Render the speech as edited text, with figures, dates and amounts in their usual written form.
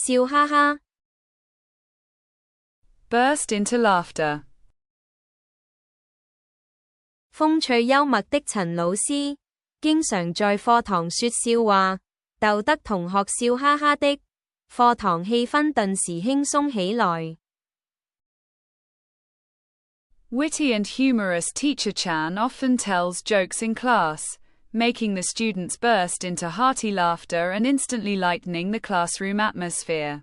笑哈哈。burst into laughter. 風趣幽默的陳老師，經常在課堂說笑話，逗得同學笑哈哈的，課堂氣氛頓時輕鬆起來。Witty and humorous teacher Chan often tells jokes in class, making the students burst into hearty laughter and instantly lightening the classroom atmosphere.